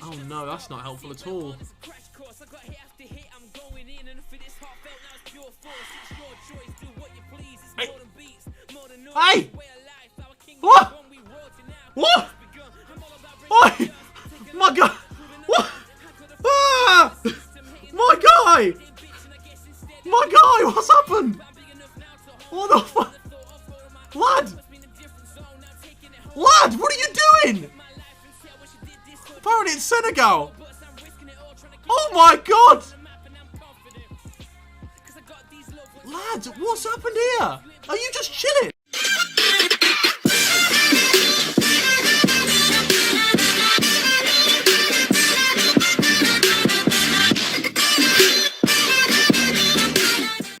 Oh no, that's not helpful at all. Hey! Hey! What? What? Oi! My God! What? Ah! My guy! My guy! What's happened? What the fuck? Lad! Lad, what are you doing? Apparently it's Senegal. Oh my God! Lad, what's happened here? Are you just chilling?